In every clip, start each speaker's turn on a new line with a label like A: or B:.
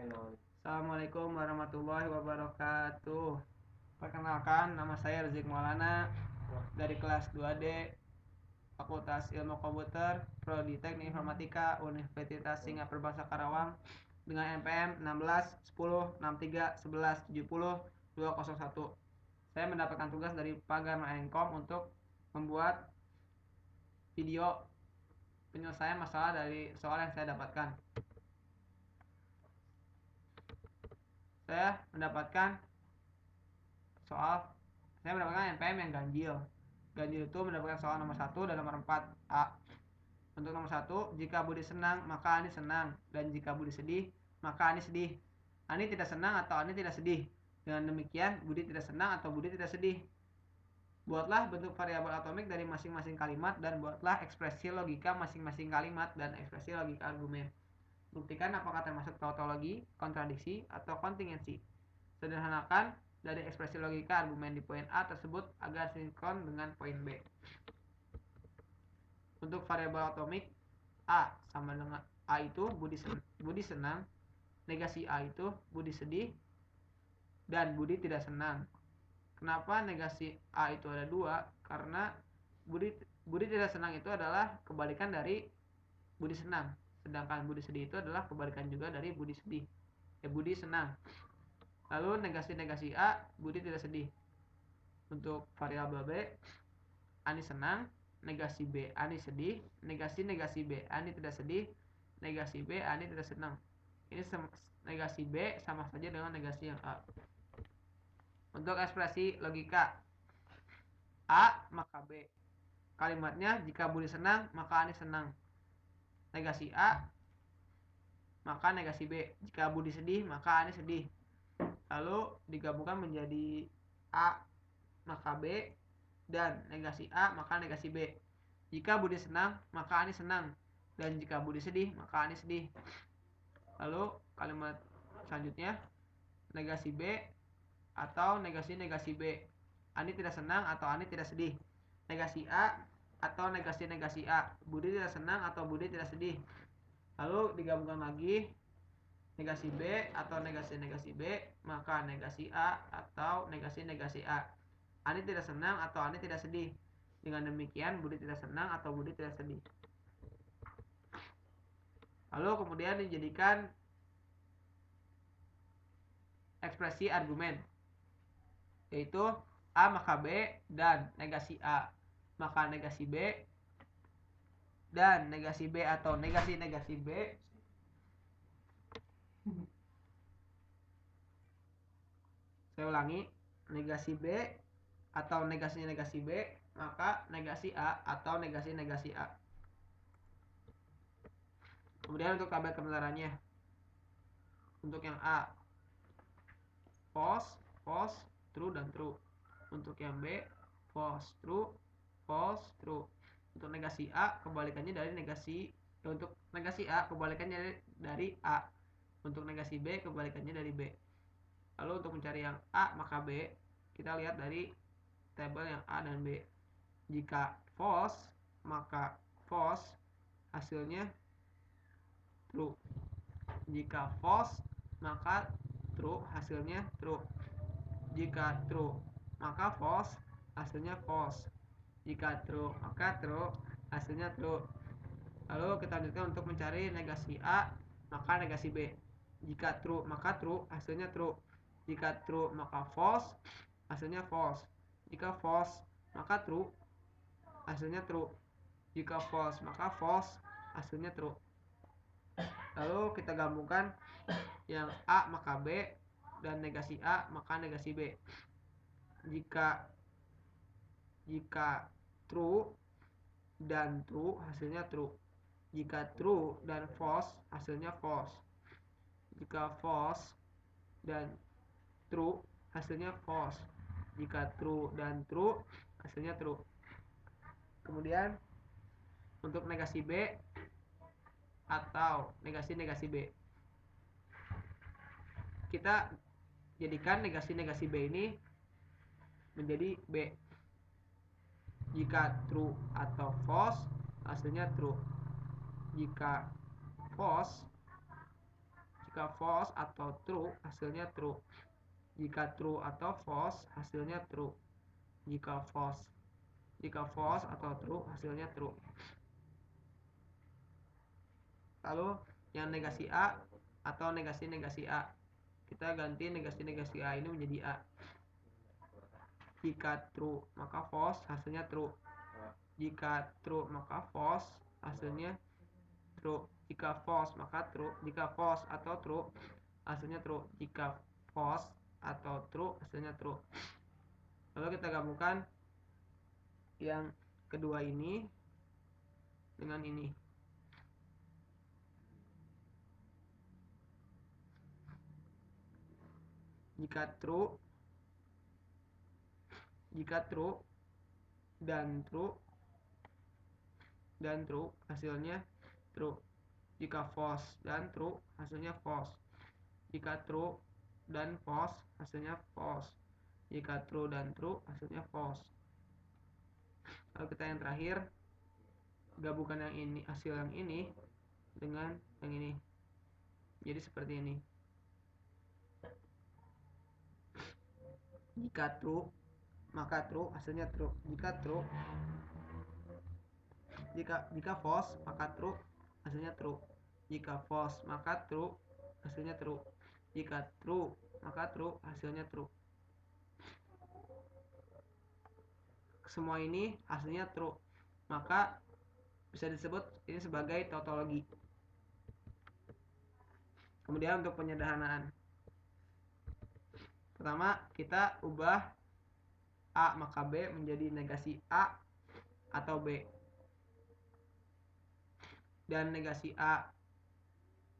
A: Assalamualaikum warahmatullahi wabarakatuh. Perkenalkan, nama saya Rizik Maulana dari kelas 2D Fakultas Ilmu Komputer Prodi Teknik Informatika Universitas Singapura Bangsa Karawang dengan NPM 16 10 63 11 70 201. Saya mendapatkan tugas dari Pagar Maenkom untuk membuat video penyelesaian masalah dari soal yang saya dapatkan. Saya mendapatkan NPM yang ganjil. Ganjil itu mendapatkan soal nomor 1 dan nomor 4. A. Untuk nomor 1, jika Budi senang, maka Ani senang. Dan jika Budi sedih, maka Ani sedih. Ani tidak senang atau Ani tidak sedih. Dengan demikian, Budi tidak senang atau Budi tidak sedih. Buatlah bentuk variabel atomik dari masing-masing kalimat dan buatlah ekspresi logika masing-masing kalimat dan ekspresi logika argumen. Buktikan apakah termasuk tautologi, kontradiksi, atau kontingensi. Sederhanakan dari ekspresi logika argumen di poin A tersebut agar sinkron dengan poin B. Untuk variabel atomik A sama dengan A itu Budi senang, negasi A itu Budi sedih, dan Budi tidak senang. Kenapa negasi A itu ada 2? Karena Budi tidak senang itu adalah kebalikan dari Budi senang. Sedangkan Budi sedih itu adalah kebalikan juga dari Budi sedih. Budi senang. Lalu negasi A, Budi tidak sedih. Untuk variabel B, Ani senang, negasi B, Ani sedih, negasi B, Ani tidak sedih, negasi B, Ani tidak senang. Ini negasi B sama saja dengan negasi yang A. Untuk ekspresi logika A maka B. Kalimatnya jika Budi senang, maka Ani senang. Negasi A maka negasi B. Jika Budi sedih, maka Ani sedih. Lalu digabungkan menjadi A maka B dan negasi A maka negasi B. Jika Budi senang, maka Ani senang. Dan jika Budi sedih, maka Ani sedih. Lalu kalimat selanjutnya negasi B atau negasi B. Ani tidak senang atau Ani tidak sedih. Negasi A atau negasi A. Budi tidak senang atau Budi tidak sedih. Lalu digabungkan lagi negasi B atau negasi B, maka negasi A atau negasi A. Ani tidak senang atau Ani tidak sedih. Dengan demikian Budi tidak senang atau Budi tidak sedih. Lalu kemudian dijadikan ekspresi argumen, yaitu A maka B dan negasi A maka negasi B dan negasi B atau negasi B. Saya ulangi, negasi B atau negasi B maka negasi A atau negasi A. Kemudian untuk tabel kebenarannya, untuk yang A false, true dan true. Untuk yang B false, true. Untuk negasi A kebalikannya dari untuk negasi A kebalikannya dari A. Untuk negasi B kebalikannya dari B. Lalu untuk mencari yang A maka B, kita lihat dari tabel yang A dan B. Jika false, maka false hasilnya true. Jika false, maka true hasilnya true. Jika true, maka false hasilnya false. Jika true, maka true hasilnya true. Lalu kita lanjutkan untuk mencari negasi A maka negasi B. Jika true, maka true hasilnya true. Jika true, maka false hasilnya false. Jika false, maka true hasilnya true. Jika false, maka false hasilnya true. Lalu kita gabungkan yang A maka B dan negasi A maka negasi B. Jika true dan true hasilnya true. Jika true dan false hasilnya false. Jika false dan true hasilnya false. Jika true dan true hasilnya true. Kemudian untuk negasi B atau negasi B, kita jadikan negasi B ini menjadi B. Jika true atau false hasilnya true. Jika false Jika false atau true, hasilnya true. Jika true atau false, hasilnya true. Jika false atau true, hasilnya true. Lalu yang negasi A atau negasi A, kita ganti negasi A ini menjadi A. Jika true maka false, hasilnya true. Jika true maka false, hasilnya true. Jika false maka true. Jika false atau true, hasilnya true. Jika false atau true, hasilnya true. Lalu kita gabungkan yang kedua ini dengan ini. Jika true dan true, hasilnya true. Jika false dan true, hasilnya false. Jika true dan false, hasilnya false. Jika true dan true, hasilnya false. Lalu kita yang terakhir, gabungkan yang ini, hasil yang ini dengan yang ini. Jadi seperti ini. Jika true maka true, hasilnya true. Jika false maka true, hasilnya true. Jika false maka true, hasilnya true. Jika true maka true, hasilnya true. Semua ini hasilnya true, maka bisa disebut ini sebagai tautologi. Kemudian untuk penyederhanaan, pertama kita ubah A maka B menjadi negasi A atau B, dan negasi A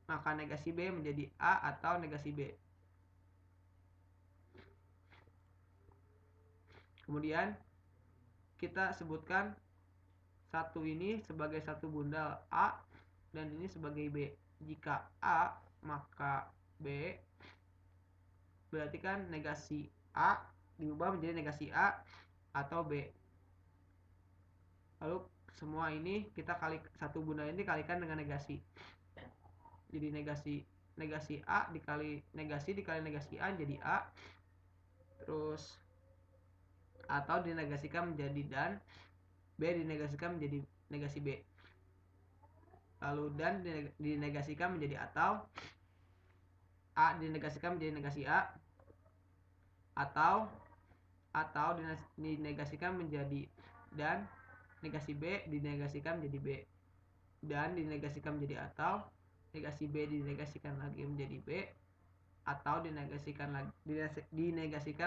A: maka negasi B menjadi A atau negasi B. Kemudian kita sebutkan satu ini sebagai satu bundal A dan ini sebagai B. Jika A maka B, berarti kan negasi A diubah menjadi negasi A atau B. Lalu semua ini kita kali, satu bundal ini dikalikan dengan negasi. Jadi negasi A dikali negasi A jadi A. Terus atau dinegasikan menjadi dan, B dinegasikan menjadi negasi B. Lalu dan dinegasikan menjadi atau, A dinegasikan menjadi negasi A, atau dinegasikan menjadi dan, negasi B dinegasikan menjadi B, dan dinegasikan menjadi atau, negasi B dinegasikan lagi menjadi B, atau dinegasikan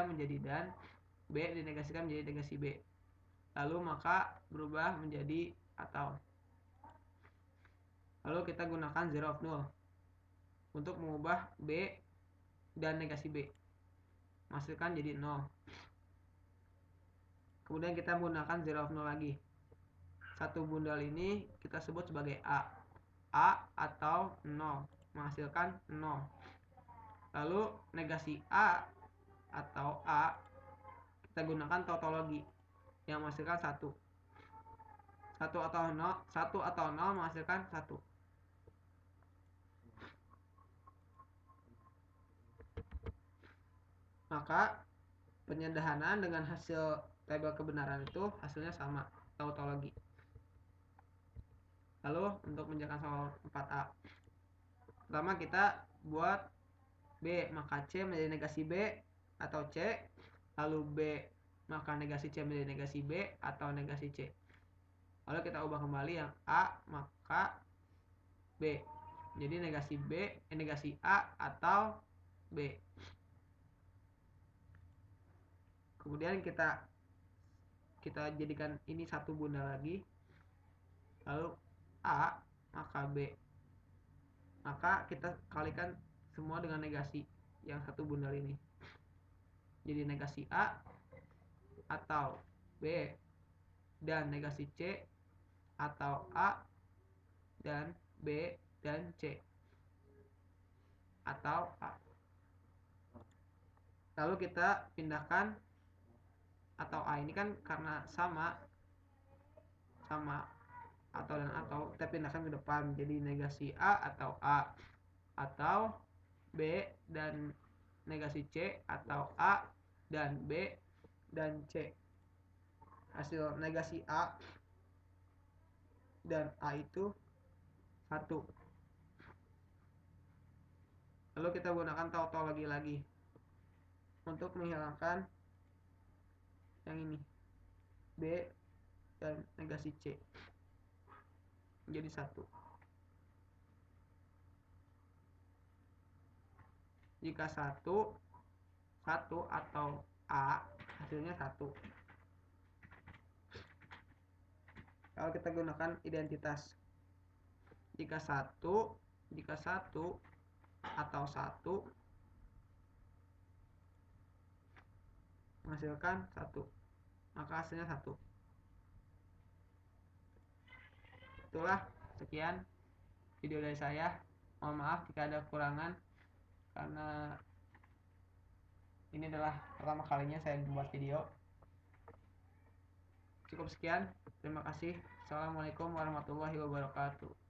A: menjadi dan, B dinegasikan menjadi negasi B. Lalu maka berubah menjadi atau. Lalu kita gunakan zero of null untuk mengubah B dan negasi B, masukkan jadi 0. Kemudian kita menggunakan zero of null lagi. Satu bundal ini kita sebut sebagai A atau 0, menghasilkan 0. Lalu negasi A atau A kita gunakan tautologi yang menghasilkan 1. 1 atau 0 menghasilkan 1. Maka penyederhanaan dengan hasil tabel kebenaran itu hasilnya sama, tautologi. Lalu untuk mengerjakan soal 4A, pertama kita buat B maka C menjadi negasi B atau C, lalu B maka negasi C menjadi negasi B atau negasi C. Lalu kita ubah kembali yang A maka B, jadi negasi A atau B. Kemudian kita jadikan ini satu bundal lagi, lalu A maka B, maka kita kalikan semua dengan negasi yang satu bundal ini, jadi negasi A atau B dan negasi C atau A dan B dan C atau A. Lalu kita pindahkan, atau A ini kan karena sama atau dan atau, kita pindahkan ke depan jadi negasi A atau A, atau B dan negasi C, atau A dan B dan C. Hasil negasi A dan A itu 1. Lalu kita gunakan tautologi lagi untuk menghilangkan yang ini, B dan negasi C menjadi 1. Jika 1 atau A, hasilnya 1. Kalau kita gunakan identitas, jika 1 atau 1 menghasilkan 1, maka hasilnya 1. Itulah, sekian video dari saya. Mohon maaf jika ada kekurangan, karena ini adalah pertama kalinya saya membuat video. Cukup sekian, terima kasih. Assalamualaikum warahmatullahi wabarakatuh.